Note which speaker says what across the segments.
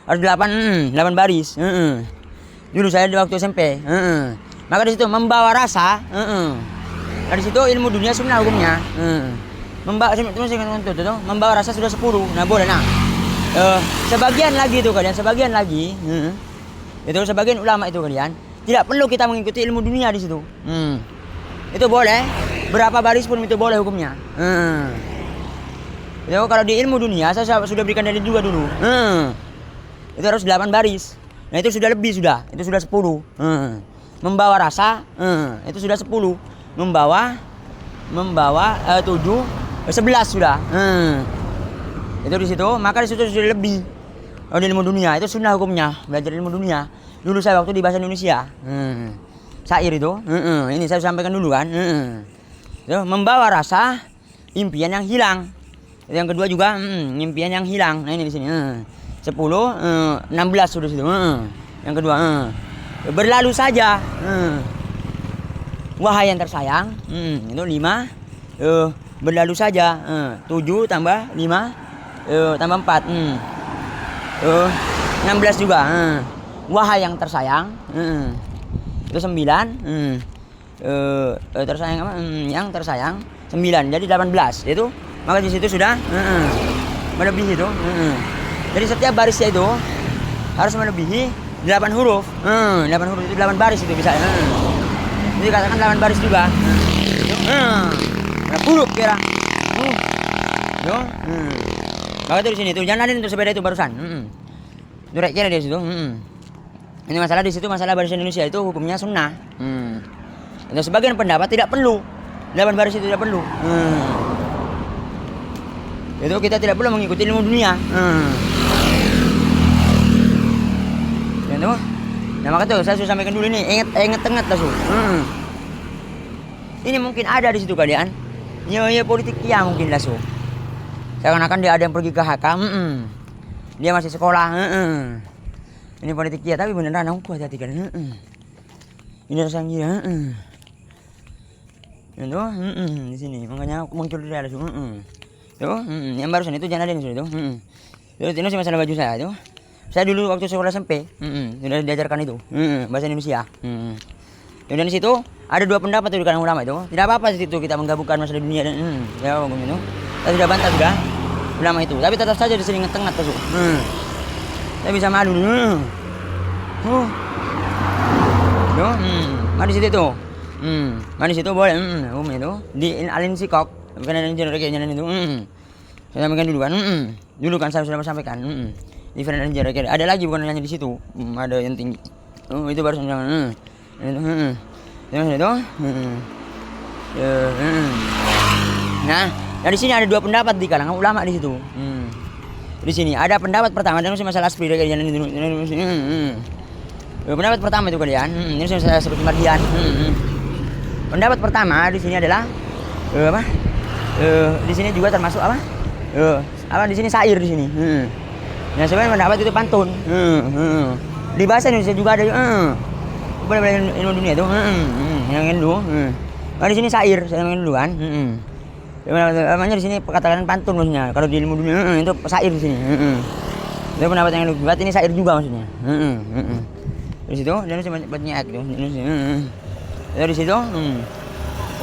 Speaker 1: Harus 8 baris. Dulu saya di waktu SMP. Maka di situ membawa rasa. Dari situ ilmu dunia sunnah hukumnya. Membawa rasa sudah 10. Nah boleh nah. Sebagian lagi itu kalian, itu sebagian ulama itu kalian tidak perlu kita mengikuti ilmu dunia di situ. Itu boleh berapa baris pun itu boleh hukumnya. Itu kalau di ilmu dunia saya sudah berikan dalil juga dulu. Itu harus 8 baris. Nah itu sudah lebih sudah. Itu sudah 10. Membawa rasa itu sudah 10. Membawa 7 11 sudah. Itu di situ, maka di situ sudah lebih. Kalau di ilmu dunia itu sunnah hukumnya, belajar ilmu dunia. Dulu saya waktu di bahasa Indonesia. Syair itu. Ini saya sampaikan dulu kan. Itu membawa rasa impian yang hilang. Yang kedua juga impian yang hilang. Nah ini di sini. 10 16 sudah situ. Yang kedua berlalu saja. Wahai yang tersayang. Itu 5 berlalu saja. 7 tambah 5 tambah 4 16 juga. Wahai yang tersayang. Itu 9 tersayang apa? Yang tersayang 9 jadi 18 itu. Maka di situ sudah melebihi itu. Jadi setiap barisnya itu harus melebihi 8 huruf. 8 huruf itu 8 baris itu bisa. Jadi katakan 8 baris juga. Huruf kira. Maka itu di sini tuh jangan untuk sepeda itu barusan. Itu kira di situ. Ini masalah di situ, masalah baris Indonesia itu hukumnya sunnah. Dan sebagian pendapat tidak perlu 8 baris itu tidak perlu. Itu kita tidak perlu mengikuti ilmu dunia. Itu. Nah maka tuh saya sudah sampaikan dulu ini ingat lah su. Ini mungkin ada di situ kalian. Ya politik ya mungkin lah su. Seakan-akan dia ada yang pergi ke HK. Dia masih sekolah. Ini politik ya tapi beneran aku hati-hati kan. Ini rasanya. Itu di sini makanya aku muncul dari su. Tuh, yang barusan itu jangan ada yang sudah itu. Itu sih masalah baju saya itu. Saya dulu waktu sekolah SMP, sudah diajarkan itu, bahasa Indonesia. Dan di situ ada 2 pendapat di kalangan ulama itu. Tidak apa-apa di situ kita menggabungkan masalah dunia dan ya itu. Saya sudah bantah sudah ulama itu. Tapi tetap saja di sini ngetengah tuh. Saya bisa malu. Mari di situ tuh. Mari di situ boleh. Itu di Alin Sikok. Bukan ada yang jarak-jarak itu. Saya sampaikan dulu kan. Dulu kan saya sudah sampaikan. Different dan jarak. Ada lagi bukan hanya di situ. Ada yang tinggi. Itu baru jangan. Itu. Nah, dari sini ada 2 pendapat di kalangan ulama di situ. Di sini ada pendapat pertama dan masalah asli dari jalan itu. Pendapat pertama itu kalian. Ini saya sebut kembalian. Pendapat pertama di sini adalah apa? Di sini juga termasuk apa? Di sini syair di sini. Nah sebenarnya pendapat itu pantun. Di bahasa Indonesia juga ada. Boleh ilmu dunia itu. Yang dulu. Nah di sini syair, saya ngomongin dulu kan. Namanya di sini katakan pantun maksudnya. Kalau di ilmu dunia itu syair di sini. Itu pendapat yang buat ini syair juga maksudnya. Di situ dan sebutnya itu. Di situ.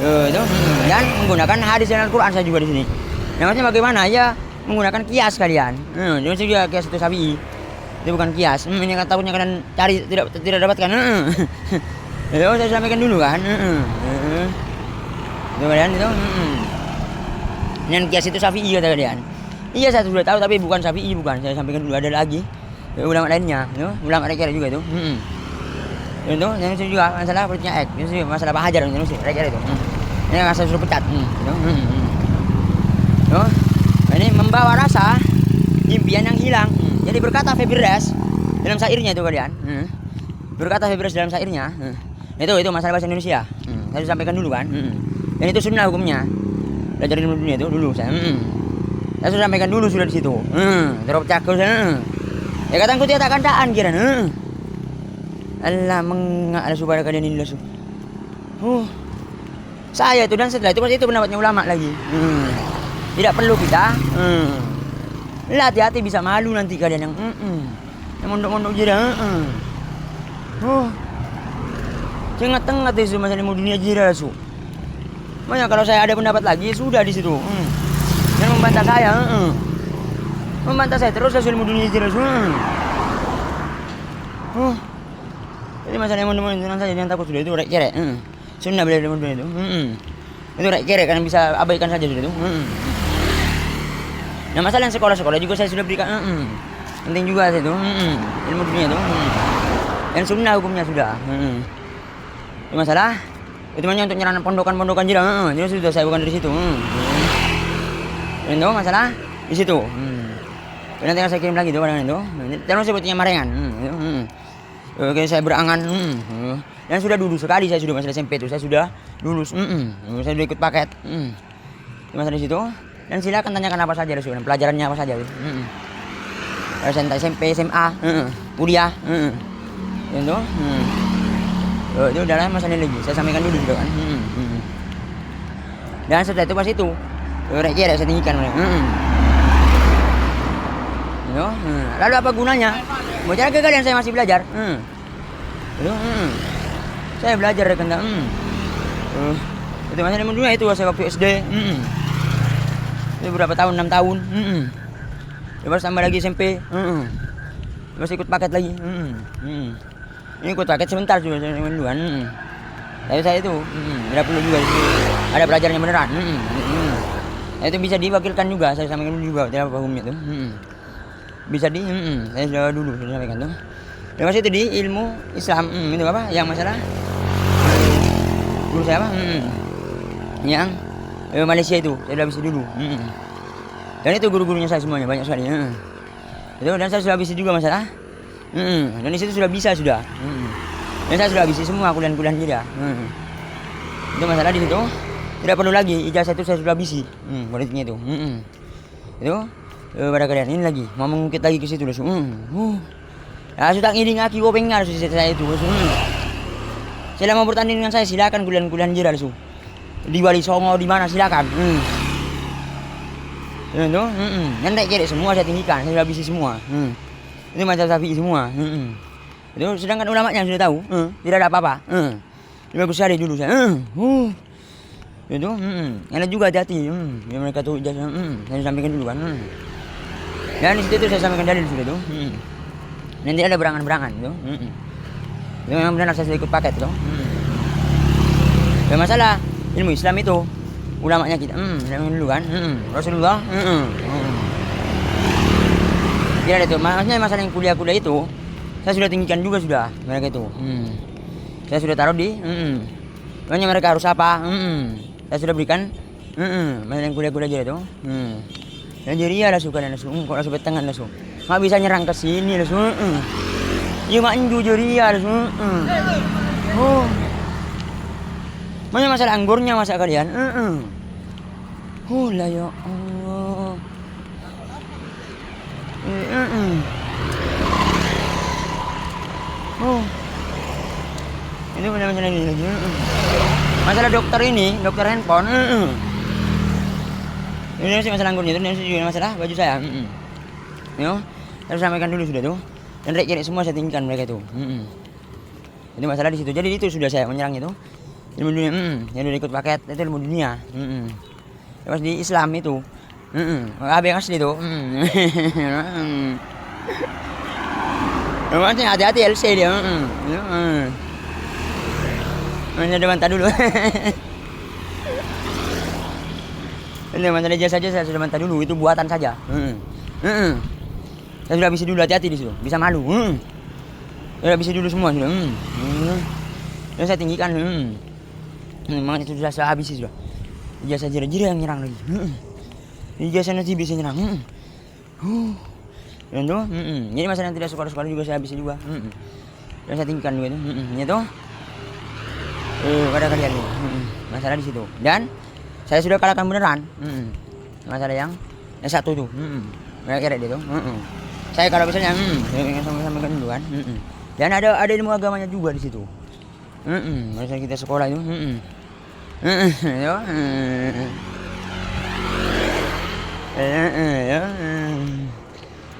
Speaker 1: Itu dan menggunakan hadis dan Al-Quran saya juga di sini. Yang maksudnya bagaimana ya menggunakan kias kalian. Jangan juga kias itu Syafi'i. Itu bukan kias. Ini kan takutnya kalian cari tidak dapatkan. Ya saya sampaikan dulu kan. Itu kalian itu. Yang kias itu Syafi'i kata kalian. Iya saya sudah tahu tapi bukan Syafi'i bukan. Saya sampaikan dulu ada lagi ulama lainnya. Ulama mereka juga itu. Itu yang juga masalah politiknya itu masalah Pak Hajar itu mereka itu. Ini rasa suruh pecat. Ini membawa rasa impian yang hilang. Jadi berkata Febres dalam syairnya itu kalian. Berkata Febres dalam syairnya. Itu masalah bahasa Indonesia. Saya sampaikan dulu kan. Dan itu sunnah hukumnya. Belajar ilmu dunia itu dulu saya. Saya sudah sampaikan dulu sudah di situ. Terus cakap saya. Ya kataku dia tak kandaan kira. Allah ada subhanahu kalian ini lasu. Saya itu dan setelah itu pendapatnya ulama lagi. Tidak perlu kita. Hati-hati bisa malu nanti kalian yang mondok-mondok jira. Tengah-tengah itu masalah ilmu dunia jira su. Makanya kalau saya ada pendapat lagi sudah di situ. Dan membantah saya. Membantah saya terus ilmu dunia jira su. Jadi masalah ilmu dunia saja jangan takut sudah itu rek kerek. Sunnah belajar ilmu dunia itu. Itu rek kerek kan bisa abaikan saja sudah itu. Nah masalah yang sekolah-sekolah juga saya sudah berikan. Penting juga itu. Ilmu dunia itu. Dan sunnah hukumnya sudah. Itu masalah itu hanya untuk nyerang pondokan-pondokan jira. Jadi sudah saya bukan dari situ. Dan itu masalah di situ. Nanti saya kirim lagi tuh itu. Jangan sebutnya marengan. Oke saya berangan. Dan sudah dulu sekali saya sudah masalah SMP itu saya sudah lulus. Saya sudah ikut paket. Masalah di situ. Dan silakan tanyakan apa saja Rasul, pelajarannya apa saja. SMP, SMA, kuliah. Itu. Itu udah masalah lagi. Saya sampaikan dulu juga kan. Dan setelah itu pas itu kira-kira saya tinggikan. Lalu apa gunanya? Bocah kalian saya masih belajar. Saya belajar rekan. Itu masalah ilmu dunia itu saya waktu SD. Itu berapa tahun? 6 tahun. Terus tambah lagi SMP. Terus ikut paket lagi. Ini ikut paket sebentar juga saya duluan. Tapi saya itu tidak perlu juga ada pelajarannya beneran. Itu bisa diwakilkan juga saya sampaikan juga tidak apa hukumnya itu. Bisa saya sudah dulu sudah sampaikan tuh. Terus itu di ilmu Islam itu apa? Yang masalah guru saya apa? Yang Malaysia itu saya sudah habis dulu. Dan itu guru-gurunya saya semuanya banyak sekali. Itu dan saya sudah habis juga masalah. Dan di situ sudah bisa sudah. Dan saya sudah habis semua kuliah-kuliah dia. Itu masalah di situ. Tidak perlu lagi ijazah itu saya sudah habis. Politiknya itu. Itu pada kalian ini lagi mau mengungkit lagi ke situ lah. Ya sudah ngiring aki kopengar saya itu. Saya mau bertanding dengan saya silakan kuliah-kuliah dia langsung. Di Wali Songo di mana silakan. Itu, nanti kira semua saya tinggikan, saya sudah habisi semua. Ini macam sapi semua. Itu sedangkan ulamanya sudah tahu, tidak ada apa-apa. Bagus sekali dulu saya. Itu, enak juga hati-hati. Ya mereka tuh ijazah, saya sampaikan dulu kan. Dan di situ itu saya sampaikan dalil sudah itu. Nanti ada berangan-berangan itu. Itu memang benar saya sudah ikut paket itu. Ada masalah ilmu Islam itu ulamanya kita dulu kan Rasulullah tidak ada itu maksudnya masalah yang kuliah itu saya sudah tinggikan juga sudah mereka itu saya sudah taruh di makanya mereka harus apa saya sudah berikan masalah yang kuliah itu dan jadi ya langsung kan langsung kok langsung tangan langsung nggak bisa nyerang ke sini langsung ya nggak indu jadi ya langsung mana masalah anggurnya masa kalian? Lah ya Allah. Ini masalah ini lagi. Masalah dokter ini, dokter handphone. Ini sih masalah anggurnya itu, ini juga masalah baju saya. Yo, saya sampaikan dulu sudah tuh. Dan rek semua saya tinggikan mereka itu. Ini masalah di situ. Jadi itu sudah saya menyerang itu. Ilmu dunia, yang udah ikut paket itu ilmu dunia. Terus di Islam itu, apa yang asli itu? Maksudnya hati-hati LC dia. Ada bantah dulu. Ini masalah ijazah saja saya sudah bantah dulu, itu buatan saja. Saya sudah habisi dulu, hati-hati di situ, bisa malu. Saya sudah habisi dulu semua sudah. Dan saya tinggikan. Memang itu sudah saya habisi sudah. Ijazah jira-jira yang nyerang lagi. Ijazah nanti bisa nyerang. Dan tuh, jadi masalah yang tidak sekolah-sekolah juga saya habisi juga. Dan saya tinggikan juga itu. Itu pada kalian nih. Masalah di situ. Dan saya sudah kalahkan beneran. Masalah yang satu tuh. Mereka kira dia tuh. Saya kalau misalnya sampaikan dulu kan. Dan ada ilmu agamanya juga di situ. Masalah kita sekolah itu.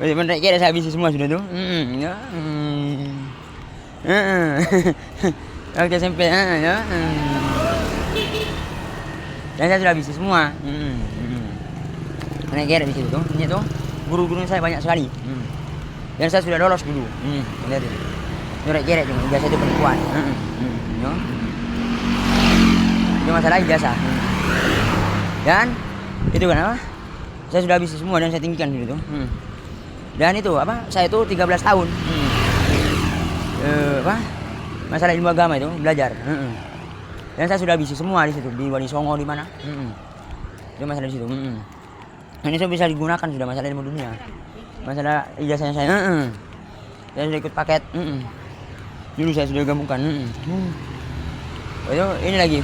Speaker 1: Bener kira saya habisi semua sudah tuh. Ya. Waktu SMP ya. Dan saya sudah habisi semua. Bener kira di situ tuh. Ini tuh guru-guru saya banyak sekali. Dan saya sudah lolos dulu. Lihat ini. Bener kira cuma biasa itu perempuan. Ya. Itu masalah ijazah. Dan itu kan apa? Saya sudah habis semua dan saya tinggikan gitu. Dan itu apa? Saya itu 13 tahun. Apa? Masalah ilmu agama itu belajar. Dan saya sudah habis semua di situ di Wali Songo di mana? Itu masalah di situ. Ini saya bisa digunakan sudah masalah ilmu dunia. Masalah ijazahnya saya. Saya sudah ikut paket. Dulu saya sudah gabungkan. Itu ini lagi.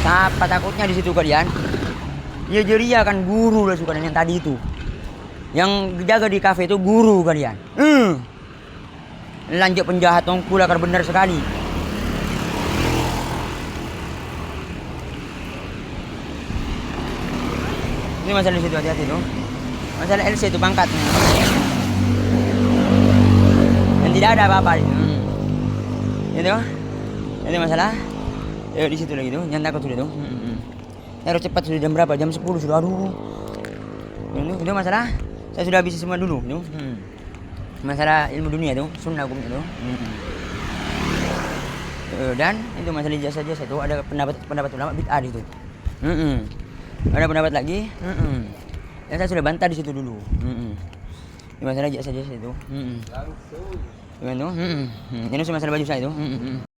Speaker 1: Siapa takutnya di situ kalian? Ya jeria kan guru lah suka yang tadi itu. Yang jaga di kafe itu guru kalian. Lanjut penjahat tongkul akan benar sekali. Ini masalah di situ, hati-hati tuh. Masalah LC itu pangkatnya. Dan tidak ada apa-apa itu. Itu. Ini masalah. Di situ lagi tuh, yang takut sudah tuh. Harus cepat, sudah jam berapa? Jam 10 sudah. Aduh. Itu masalah. Saya sudah habis semua dulu tuh. Masalah ilmu dunia tuh, sunnah hukumnya tuh. Dan itu masalah ijazah itu ada pendapat ulama bid'ah di situ. Ada pendapat lagi. Dan saya sudah bantah di situ dulu. Ini masalah ijazah itu. Gimana tuh? Ini masalah baju saya itu.